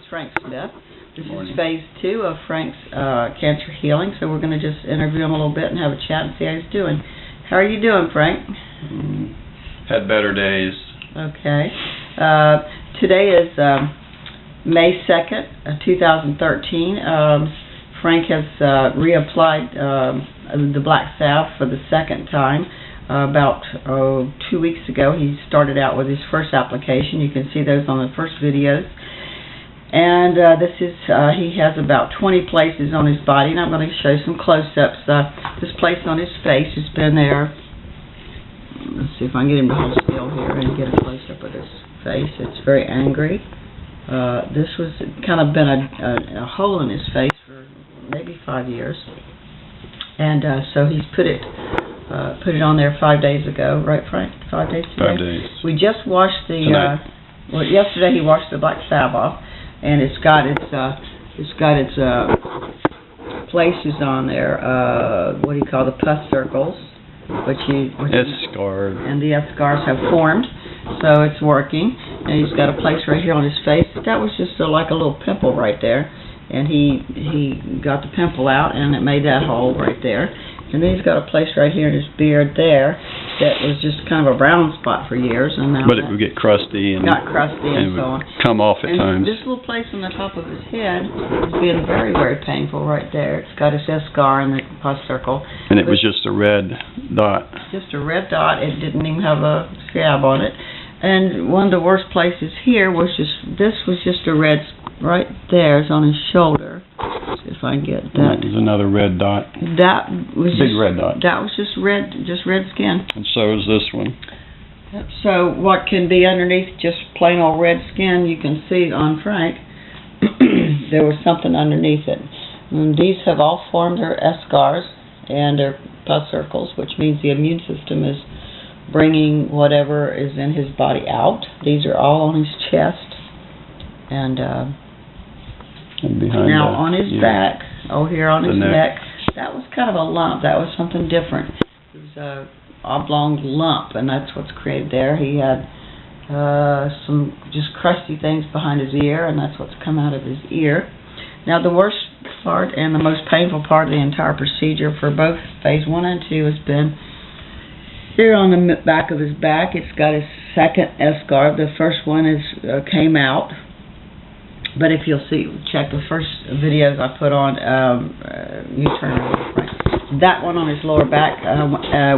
Frank Smith. This is phase 2 of Frank's cancer healing, so we're going to just interview him a little bit and have a chat and see how he's doing. How are you doing, Frank? Had better days. Okay. Today is May 2nd, 2013. Frank has reapplied the black salve for the second time. About 2 weeks ago, he started out with his first application. You can see those on the first videos. And this is he has about 20 places on his body, and I'm going to show you some close-ups. This place on his face has been there. Let's see if I can get him to hold still here and get a close-up of his face. It's very angry. This was kind of been a hole in his face for maybe 5 years, and so he's put it on there 5 days ago, right, Frank? 5 days today? 5 days. We just washed the well, yesterday he washed the black salve off, and it's got its places on there. What do you call the pus circles? Scars. And the scars have formed, so it's working. And he's got a place right here on his face. That was just like a little pimple right there, and he got the pimple out, and it made that hole right there. And then he's got a place right here in his beard there that was just kind of a brown spot for years, and now it would get crusty and so on. Come off at times. This little place on the top of his head has been very, very painful right there. It's got his scar in the pus circle. And it was just a red dot. Just a red dot. It didn't even have a scab on it. And one of the worst places here was this was just a red right there. It's on his shoulder. Let's see if I can get that. There's another red dot. That was big red dot. That was just red skin. And so is this one. So what can be underneath just plain old red skin, you can see on Frank, there was something underneath it. And these have all formed their scars and their pus circles, which means the immune system is bringing whatever is in his body out. These are all on his chest. And behind now on his back, here on his neck, that was kind of a lump. That was something different. It was a oblong lump, and that's what's created there. He had some just crusty things behind his ear, and that's what's come out of his ear. Now the worst part and the most painful part of the entire procedure for both phase 1 and 2 has been here on the back of his back. It's got his second scar. The first one came out. But if you'll see, check the first videos I put on, you turn around, right. That one on his lower back,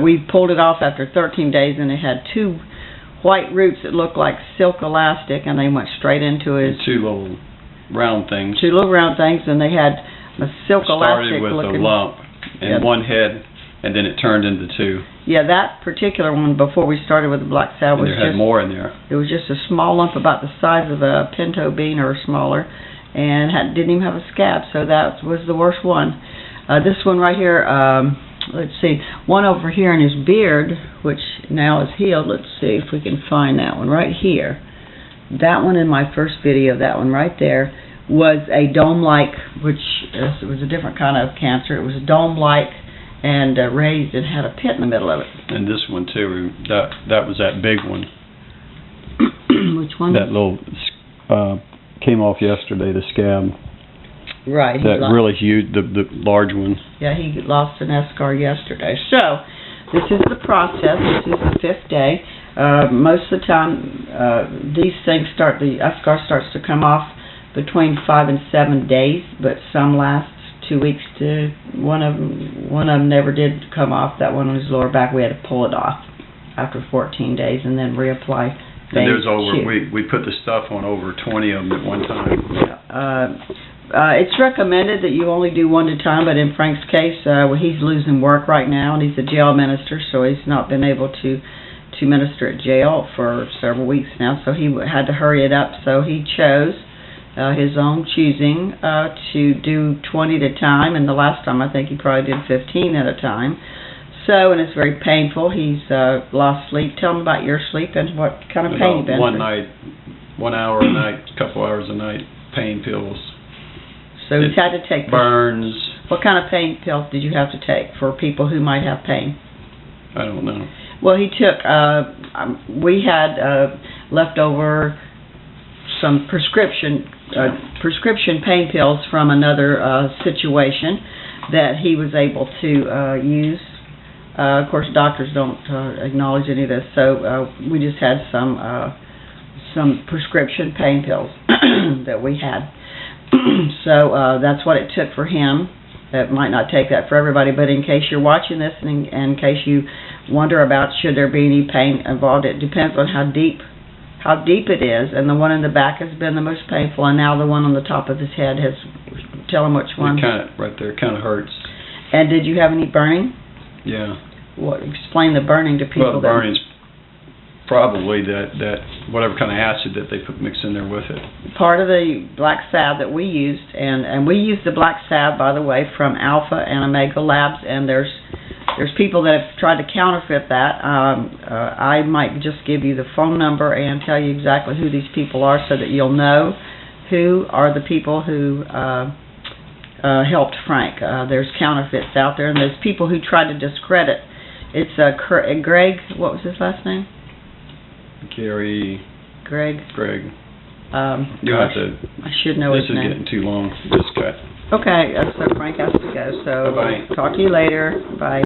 we pulled it off after 13 days, and it had 2 white roots that looked like silk elastic, and they went straight into his... And 2 little round things. 2 little round things, and they had a silk elastic looking... Started with a lump and one head, and then it turned into 2. Yeah, that particular one, before we started with the black salve, was had more in there. It was just a small lump about the size of a pinto bean or smaller, and didn't even have a scab, so that was the worst one. This one right here, let's see, one over here in his beard, which now is healed. Let's see if we can find that one right here. That one in my first video, that one right there, was a dome-like, which was a different kind of cancer. It was a dome-like and raised and had a pit in the middle of it. And this one too, that was that big one. Which one? That little came off yesterday, the scab. Right. That really huge, the large one. Yeah, he lost an scar yesterday. So, this is the process. This is the 5th day. Most of the time, these things the scar starts to come off between 5 and 7 days, but some last 2 weeks to one of them never did come off. That one on his lower back, we had to pull it off after 14 days and then reapply. And there's we put the stuff on over 20 of them at one time. It's recommended that you only do 1 at a time, but in Frank's case, he's losing work right now, and he's a jail minister, so he's not been able to minister at jail for several weeks now, so he had to hurry it up. So he chose his own choosing to do 20 at a time, and the last time I think he probably did 15 at a time. So, and it's very painful. He's lost sleep. Tell him about your sleep and what kind of pain you've been through. 1 night, 1 hour a night, a couple hours a night, pain pills. So he's had to take burns. What kind of pain pills did you have to take for people who might have pain? I don't know. Well, he took, we had leftover some prescription pain pills from another situation that he was able to use. Of course, doctors don't acknowledge any of this, so we just had some prescription pain pills that we had. So that's what it took for him. It might not take that for everybody, but in case you're watching this and in case you wonder about should there be any pain involved, it depends on how deep it is, and the one in the back has been the most painful, and now the one on the top of his head has. Tell him which one. Right there, kind of hurts. And did you have any burning? Yeah. Explain the burning to people. Well, the burning's probably that whatever kind of acid that they mix in there with it. Part of the black salve that we used, and we used the black salve, by the way, from Alpha and Omega Labs, and there's people that have tried to counterfeit that. I might just give you the phone number and tell you exactly who these people are so that you'll know who are the people who helped Frank. There's counterfeits out there, and there's people who try to discredit. It's Greg, what was his last name? Greg. You have to. I should know his name. This is getting too long. This guy. Okay, so Frank has to go. So Bye-bye. Talk to you later. Bye.